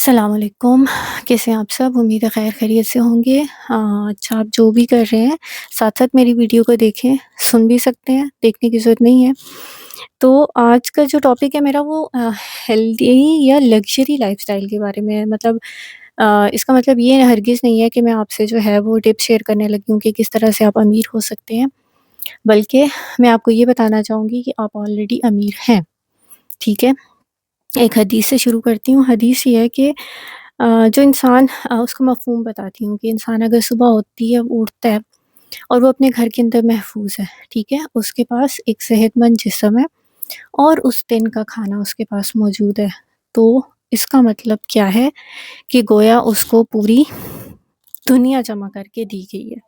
السلام علیکم، کیسے ہیں آپ سب؟ امید ہے خیر خیریت سے ہوں گے۔ اچھا، آپ جو بھی کر رہے ہیں ساتھ ساتھ میری ویڈیو کو دیکھیں، سن بھی سکتے ہیں، دیکھنے کی ضرورت نہیں ہے۔ تو آج کا جو ٹاپک ہے میرا وہ ہیلدی یا لگژری لائف اسٹائل کے بارے میں ہے۔ مطلب اس کا مطلب یہ ہرگز نہیں ہے کہ میں آپ سے جو ہے وہ ٹپ شیئر کرنے لگی ہوں کہ کس طرح سے آپ امیر ہو سکتے ہیں، بلکہ میں آپ کو یہ بتانا چاہوں گی کہ آپ آلریڈی امیر ہیں، ٹھیک ہے؟ ایک حدیث سے شروع کرتی ہوں۔ حدیث یہ ہے کہ جو انسان اس کا مفہوم بتاتی ہوں کہ انسان اگر صبح ہوتی ہے، وہ اٹھتا ہے اور وہ اپنے گھر کے اندر محفوظ ہے، ٹھیک ہے، اس کے پاس ایک صحت مند جسم ہے اور اس دن کا کھانا اس کے پاس موجود ہے، تو اس کا مطلب کیا ہے کہ گویا اس کو پوری دنیا جمع کر کے دی گئی ہے۔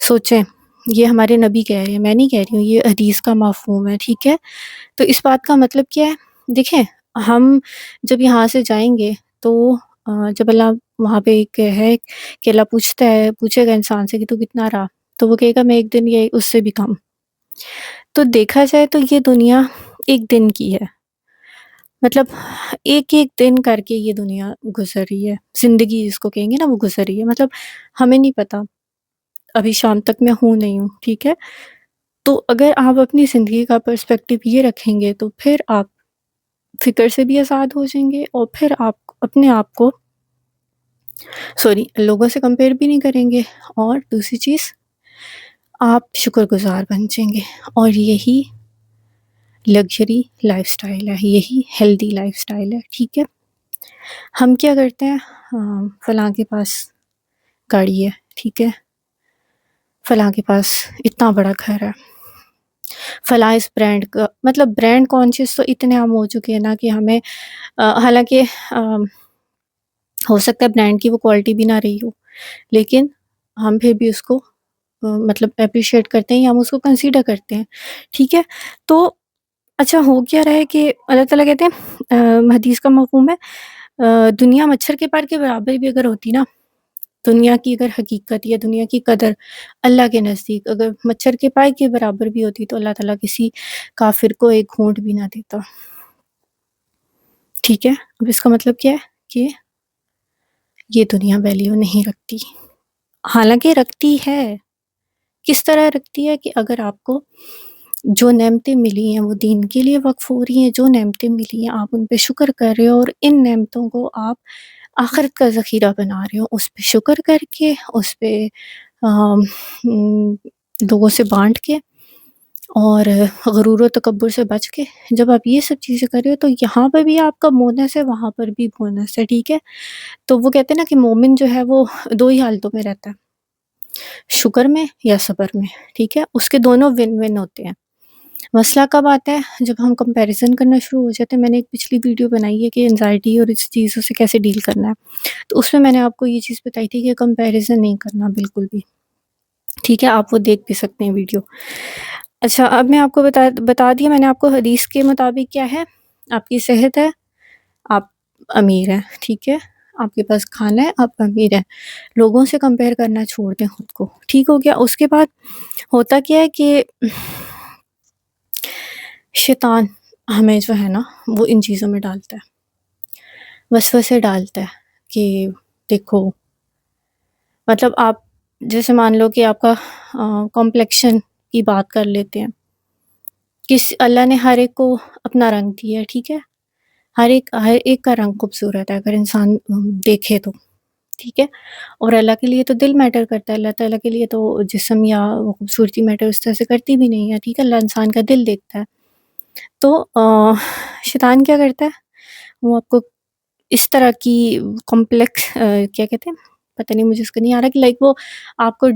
سوچیں، یہ ہمارے نبی کہہ رہے ہیں، میں نہیں کہہ رہی ہوں، یہ حدیث کا مفہوم ہے، ٹھیک ہے؟ تو اس بات کا مطلب کیا ہے؟ دیکھیں، ہم جب یہاں سے جائیں گے تو جب اللہ وہاں پہ ایک ہے کہ اللہ پوچھے گا انسان سے کہ تو کتنا رہا، تو وہ کہے گا میں ایک دن یا اس سے بھی کم۔ تو دیکھا جائے تو یہ دنیا ایک دن کی ہے، مطلب ایک ایک دن کر کے یہ دنیا گزر رہی ہے، زندگی جس کو کہیں گے نا وہ گزر رہی ہے۔ مطلب ہمیں نہیں پتا ابھی شام تک میں ہوں نہیں ہوں، ٹھیک ہے؟ تو اگر آپ اپنی زندگی کا پرسپیکٹیو یہ رکھیں گے تو پھر آپ فکر سے بھی آزاد ہو جائیں گے، اور پھر آپ اپنے آپ کو لوگوں سے کمپیئر بھی نہیں کریں گے، اور دوسری چیز آپ شکر گزار بن جائیں گے۔ اور یہی لگژری لائف سٹائل ہے، یہی ہیلدی لائف سٹائل ہے، ٹھیک ہے؟ ہم کیا کرتے ہیں، فلاں کے پاس گاڑی ہے، ٹھیک ہے، فلاں کے پاس اتنا بڑا گھر ہے، فلاں اس برانڈ کا، مطلب برانڈ کانشیس تو اتنے عام ہو چکے ہیں نا کہ ہمیں حالانکہ ہو سکتا ہے برانڈ کی وہ کوالٹی بھی نہ رہی ہو، لیکن ہم پھر بھی اس کو مطلب اپریشیٹ کرتے ہیں یا ہم اس کو کنسیڈر کرتے ہیں، ٹھیک ہے؟ تو اچھا، ہو کیا رہا ہے کہ اللہ تعالیٰ کہتے ہیں، حدیث کا مفہوم ہے، دنیا مچھر کے پار کے برابر بھی اگر ہوتی نا، دنیا کی اگر حقیقت یا دنیا کی قدر اللہ کے نزدیک اگر مچھر کے پائے کے برابر بھی ہوتی تو اللہ تعالیٰ کسی کافر کو ایک گھونٹ بھی نہ دیتا، ٹھیک ہے؟ اب اس کا مطلب کیا ہے کہ یہ دنیا ویلیو نہیں رکھتی، حالانکہ رکھتی ہے۔ کس طرح رکھتی ہے کہ اگر آپ کو جو نعمتیں ملی ہیں وہ دین کے لیے وقف ہو رہی ہیں، جو نعمتیں ملی ہیں آپ ان پہ شکر کر رہے ہو، اور ان نعمتوں کو آپ آخرت کا ذخیرہ بنا رہے ہو، اس پہ شکر کر کے، اس پہ لوگوں سے بانٹ کے، اور غرور و تکبر سے بچ کے، جب آپ یہ سب چیزیں کر رہے ہو تو یہاں پہ بھی آپ کا بونس ہے، وہاں پر بھی بونس ہے، ٹھیک ہے؟ تو وہ کہتے ہیں نا کہ مومن جو ہے وہ دو ہی حالتوں میں رہتا ہے، شکر میں یا صبر میں، ٹھیک ہے؟ اس کے دونوں ون ون ہوتے ہیں۔ مسئلہ کب آتا ہے؟ جب ہم کمپیریزن کرنا شروع ہو جاتے ہیں۔ میں نے ایک پچھلی ویڈیو بنائی ہے کہ انزائٹی اور اس چیزوں سے کیسے ڈیل کرنا ہے، تو اس میں میں نے آپ کو یہ چیز بتائی تھی کہ کمپیریزن نہیں کرنا بالکل بھی، ٹھیک ہے؟ آپ وہ دیکھ بھی سکتے ہیں ویڈیو۔ اچھا، اب میں آپ کو بتا دیا میں نے آپ کو، حدیث کے مطابق کیا ہے؟ آپ کی صحت ہے، آپ امیر ہیں، ٹھیک ہے؟ آپ کے پاس کھانا ہے، آپ امیر ہیں۔ لوگوں سے کمپیئر کرنا چھوڑ دیں خود کو، ٹھیک ہو گیا؟ اس کے بعد ہوتا کیا ہے کہ شیطان ہمیں جو ہے نا وہ ان چیزوں میں ڈالتا ہے، وسوسے ڈالتا ہے کہ دیکھو، مطلب آپ جیسے مان لو کہ آپ کا کمپلیکشن کی بات کر لیتے ہیں، اللہ نے ہر ایک کو اپنا رنگ دیا ہے، ٹھیک ہے؟ ہر ایک کا رنگ خوبصورت ہے اگر انسان دیکھے تو، ٹھیک ہے؟ اور اللہ کے لیے تو دل میٹر کرتا ہے، اللہ تعالیٰ کے لیے تو جسم یا خوبصورتی میٹر اس طرح سے کرتی بھی نہیں ہے، ٹھیک ہے؟ اللہ انسان کا دل دیکھتا ہے۔ تو شیطان کیا کرتا ہے؟ وہ آپ کو اس طرح کی کمپلیکس کیا کہتے ہیں، پتہ نہیں مجھے اس کا نہیں آ رہا، کہ لائک وہ آپ کو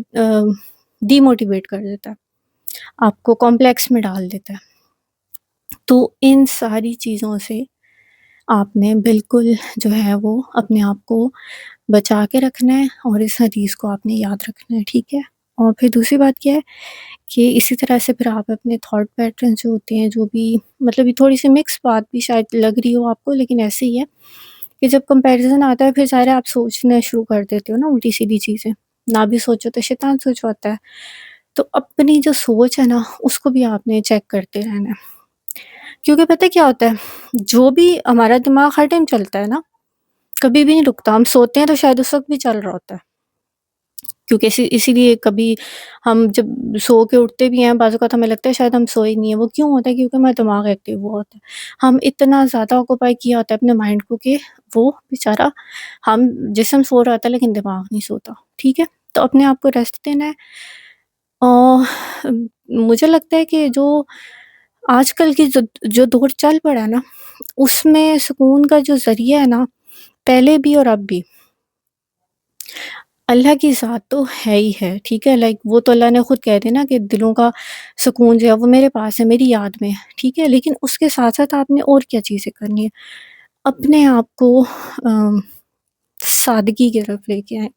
ڈی موٹیویٹ کر دیتا ہے، آپ کو کمپلیکس میں ڈال دیتا ہے۔ تو ان ساری چیزوں سے آپ نے بالکل جو ہے وہ اپنے آپ کو بچا کے رکھنا ہے، اور اس حدیث کو آپ نے یاد رکھنا ہے، ٹھیک ہے؟ اور پھر دوسری بات کیا ہے کہ اسی طرح سے پھر آپ اپنے تھاٹ پیٹرن جو ہوتے ہیں، جو بھی مطلب یہ تھوڑی سی مکس بات بھی شاید لگ رہی ہو آپ کو، لیکن ایسے ہی ہے کہ جب کمپیریزن آتا ہے پھر ظاہر ہے آپ سوچنا شروع کر دیتے ہو نا الٹی سیدھی چیزیں، نہ بھی سوچو تو شیطان سوچواتا ہے۔ تو اپنی جو سوچ ہے نا اس کو بھی آپ نے چیک کرتے رہنا ہے، کیونکہ پتہ کیا ہوتا ہے، جو بھی ہمارا دماغ ہر ٹائم چلتا ہے نا، کبھی بھی نہیں رکتا. ہم سوتے ہیں تو شاید اس وقت بھی چل رہا ہوتا ہے، کیونکہ اسی لیے کبھی ہم جب سو کے اٹھتے بھی ہیں بعض اوقات ہمیں لگتا ہے شاید ہم سوئے نہیں ہیں. وہ کیوں ہوتا ہے؟ کیونکہ ہمارا دماغ ایکٹیو ہوا ہوتا ہے. ہم اتنا زیادہ آکوپائی کیا ہوتا ہے اپنے مائنڈ کو کہ وہ بیچارہ ہم جسم سو رہا ہوتا ہے لیکن دماغ نہیں سوتا. ٹھیک ہے، تو اپنے آپ کو ریسٹ دینا ہے. اور مجھے لگتا ہے کہ جو آج کل کی جو دور چل پڑا ہے نا، اس میں سکون کا جو ذریعہ ہے نا، پہلے بھی اور اب بھی اللہ کی ذات تو ہے ہی ہے. ٹھیک ہے، لائک وہ تو اللہ نے خود کہہ دیا نا کہ دلوں کا سکون جو ہے وہ میرے پاس ہے، میری یاد میں ہے. ٹھیک ہے، لیکن اس کے ساتھ ساتھ آپ نے اور کیا چیزیں کرنی ہے؟ اپنے آپ کو سادگی کی طرف لے کے آئیں،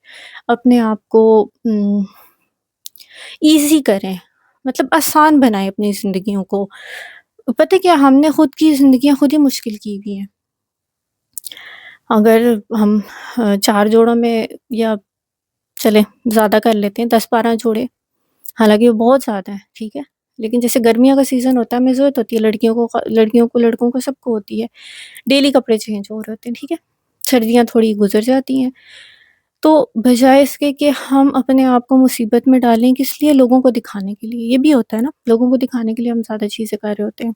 اپنے آپ کو ایزی کریں، مطلب آسان بنائیں اپنی زندگیوں کو. پتہ کیا، ہم نے خود کی زندگیاں خود ہی مشکل کی ہوئی ہیں. اگر ہم 4 جوڑوں میں، یا چلیں زیادہ کر لیتے ہیں 10-12 جوڑے، حالانکہ وہ بہت زیادہ ہے. ٹھیک ہے، لیکن جیسے گرمیوں کا سیزن ہوتا ہے، ہمیں ضرورت ہوتی ہے، لڑکیوں کو لڑکوں کو سب کو ہوتی ہے، ڈیلی کپڑے چینج ہو رہے ہوتے ہیں. ٹھیک ہے، سردیاں تھوڑی گزر جاتی ہیں، تو بجائے اس کے کہ ہم اپنے آپ کو مصیبت میں ڈالیں، کس لیے؟ لوگوں کو دکھانے کے لیے. یہ بھی ہوتا ہے نا، لوگوں کو دکھانے کے لیے ہم زیادہ چیزیں کر رہے ہوتے ہیں،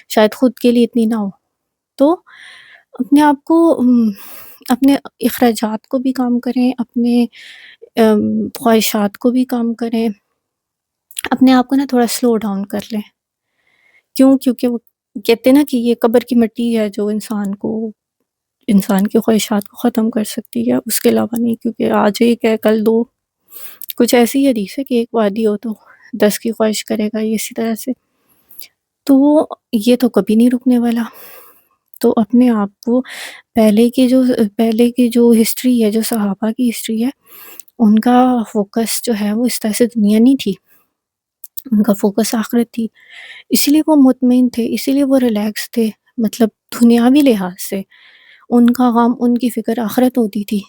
شاید خود کے لیے اتنی نہ ہو. تو اپنے آپ کو اپنے اخراجات کو بھی کام کریں، اپنے خواہشات کو بھی کام کریں، اپنے آپ کو نا تھوڑا سلو ڈاؤن کر لیں. کیوں؟ کیونکہ وہ کہتے ہیں نا کہ یہ قبر کی مٹی ہے جو انسان کی خواہشات کو ختم کر سکتی ہے، اس کے علاوہ نہیں. کیونکہ آج ایک ہے کل دو، کچھ ایسی حدیث ہے کہ ایک وادی ہو تو 10 کی خواہش کرے گا، یہ اسی طرح سے. تو یہ تو کبھی نہیں رکنے والا. تو اپنے آپ کو پہلے کی جو ہسٹری ہے، جو صحابہ کی ہسٹری ہے، ان کا فوکس جو ہے وہ اس طرح سے دنیا نہیں تھی، ان کا فوکس آخرت تھی. اسی لیے وہ مطمئن تھے، اسی لیے وہ ریلیکس تھے، مطلب دنیاوی لحاظ سے ان کا غم، ان کی فکر آخرت ہوتی تھی.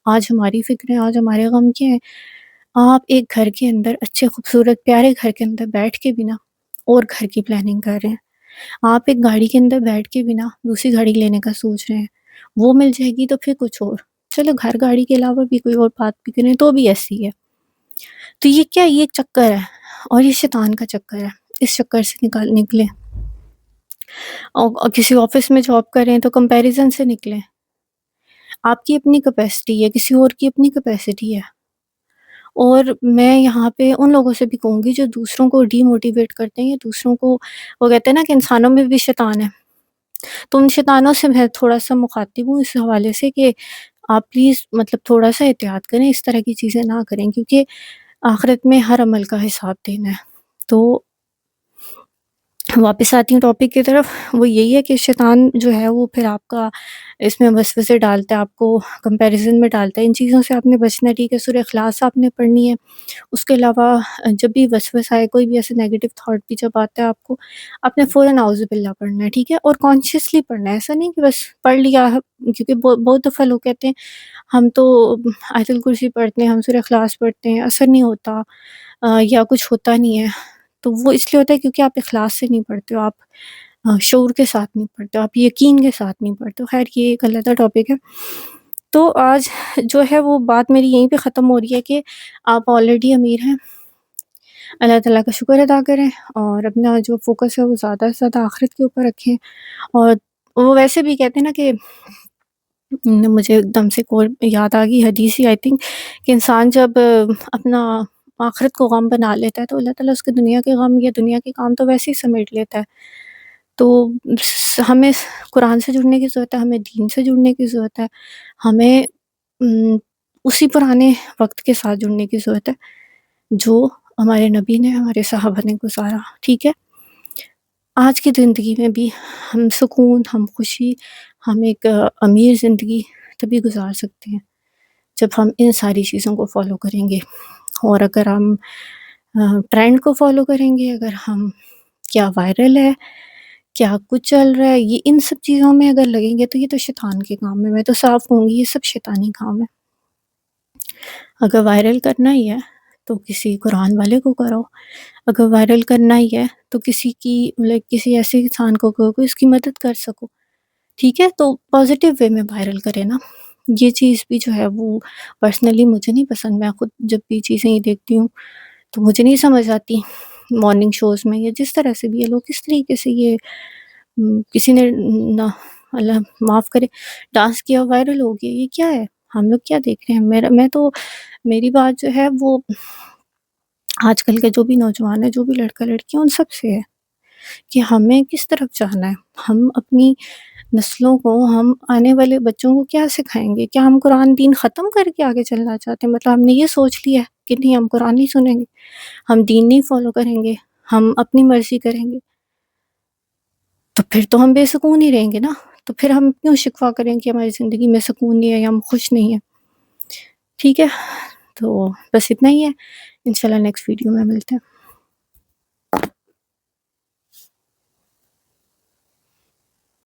آج ہماری فکریں، آج ہمارے غم کیا ہیں؟ آپ ایک گھر کے اندر، اچھے خوبصورت پیارے گھر کے اندر بیٹھ کے بنا اور گھر کی پلاننگ کر رہے ہیں. آپ ایک گاڑی کے اندر بیٹھ کے بنا دوسری گاڑی لینے کا سوچ رہے ہیں، وہ مل جائے گی تو پھر کچھ اور. چلو گھر گاڑی کے علاوہ بھی کوئی اور بات بھی کریں تو بھی ایسی ہے. تو یہ کیا، یہ ایک چکر ہے، اور یہ شیطان کا چکر ہے. اس چکر سے نکلیں. اور کسی آفس میں جاب کریں تو کمپیریزن سے نکلیں. آپ کی اپنی کیپیسٹی ہے، کسی اور کی اپنی کیپیسٹی ہے. اور میں یہاں پہ ان لوگوں سے بھی کہوں گی جو دوسروں کو ڈی موٹیویٹ کرتے ہیں، یا دوسروں کو، وہ کہتے ہیں نا کہ انسانوں میں بھی شیطان ہے، تو ان شیطانوں سے میں تھوڑا سا مخاطب ہوں اس حوالے سے کہ آپ پلیز مطلب تھوڑا سا احتیاط کریں، اس طرح کی چیزیں نہ کریں، کیونکہ آخرت میں ہر عمل کا حساب دینا ہے. تو واپس آتی ہوں ٹاپک کی طرف. وہ یہی ہے کہ شیطان جو ہے وہ پھر آپ کا اس میں وسوسے ڈالتا ہے، آپ کو کمپیریزن میں ڈالتا ہے. ان چیزوں سے آپ نے بچنا ہے. ٹھیک ہے، سورہ اخلاص آپ نے پڑھنی ہے. اس کے علاوہ جب بھی وسوسہ آئے، کوئی بھی ایسے نیگیٹو تھاٹ بھی جب آتا ہے، آپ نے فوراً اعوذ باللہ پڑھنا ہے. ٹھیک ہے، اور کانشیسلی پڑھنا ہے. ایسا نہیں کہ بس پڑھ لیا، کیونکہ بہت دفعہ لوگ کہتے ہیں ہم تو آیت الکرسی پڑھتے ہیں، ہم سورہ اخلاص پڑھتے ہیں، اثر نہیں ہوتا، یا کچھ ہوتا نہیں ہے. تو وہ اس لیے ہوتا ہے کیونکہ آپ اخلاص سے نہیں پڑھتے ہو، آپ شعور کے ساتھ نہیں پڑھتے ہو، آپ یقین کے ساتھ نہیں پڑھتے ہو. خیر، یہ ایک علیحدہ ٹاپک ہے. تو آج جو ہے وہ بات میری یہیں پہ ختم ہو رہی ہے کہ آپ آلریڈی امیر ہیں. اللہ تعالیٰ کا شکر ادا کریں، اور اپنا جو فوکس ہے وہ زیادہ سے زیادہ آخرت کے اوپر رکھیں. اور وہ ویسے بھی کہتے ہیں نا کہ مجھے ایک دم سے اور یاد آ گئی حدیث ہی، آئی تھنک، کہ انسان جب اپنا آخرت کو غم بنا لیتا ہے تو اللہ تعالیٰ اس کے دنیا کے غم یا دنیا کے کام تو ویسے ہی سمیٹ لیتا ہے. تو ہمیں قرآن سے جڑنے کی ضرورت ہے، ہمیں دین سے جڑنے کی ضرورت ہے، ہمیں اسی پرانے وقت کے ساتھ جڑنے کی ضرورت ہے جو ہمارے نبی نے، ہمارے صحابہ نے گزارا. ٹھیک ہے، آج کی زندگی میں بھی ہم سکون، ہم خوشی، ہم ایک امیر زندگی تبھی گزار سکتے ہیں جب ہم ان ساری چیزوں کو فالو کریں گے. اور اگر ہم ٹرینڈ کو فالو کریں گے، اگر ہم کیا وائرل ہے، کیا کچھ چل رہا ہے، یہ ان سب چیزوں میں اگر لگیں گے تو یہ تو شیطان کے کام ہے. میں تو صاف کہوں گی یہ سب شیطانی کام ہے. اگر وائرل کرنا ہی ہے تو کسی قرآن والے کو کرو، اگر وائرل کرنا ہی ہے تو کسی ایسے انسان کو کرو کہ اس کی مدد کر سکو. ٹھیک ہے، تو پازیٹیو وے میں وائرل کرے نا. یہ چیز بھی جو ہے وہ پرسنلی مجھے نہیں پسند. میں خود جب بھی چیزیں یہ دیکھتی ہوں تو مجھے نہیں سمجھ آتی مارننگ شوز میں، یا جس طرح سے بھی یہ لوگ کس طریقے سے یہ کسی نے نہ اللہ معاف کرے ڈانس کیا وائرل ہو گیا. یہ کیا ہے؟ ہم لوگ کیا دیکھ رہے ہیں؟ میں تو میری بات جو ہے وہ آج کل کے جو بھی نوجوان ہیں، جو بھی لڑکا لڑکی ہیں، ان سب سے ہے کہ ہمیں کس طرف جانا ہے. ہم اپنی نسلوں کو، ہم آنے والے بچوں کو کیا سکھائیں گے؟ کیا ہم قرآن دین ختم کر کے آگے چلنا چاہتے ہیں؟ مطلب ہم نے یہ سوچ لیا ہے کہ نہیں، ہم قرآن نہیں سنیں گے، ہم دین نہیں فالو کریں گے، ہم اپنی مرضی کریں گے. تو پھر تو ہم بے سکون ہی رہیں گے نا. تو پھر ہم کیوں شکوہ کریں کہ ہماری زندگی میں سکون نہیں ہے یا ہم خوش نہیں ہیں؟ ٹھیک ہے، تو بس اتنا ہی ہے. انشاءاللہ نیکسٹ ویڈیو میں ملتے ہیں.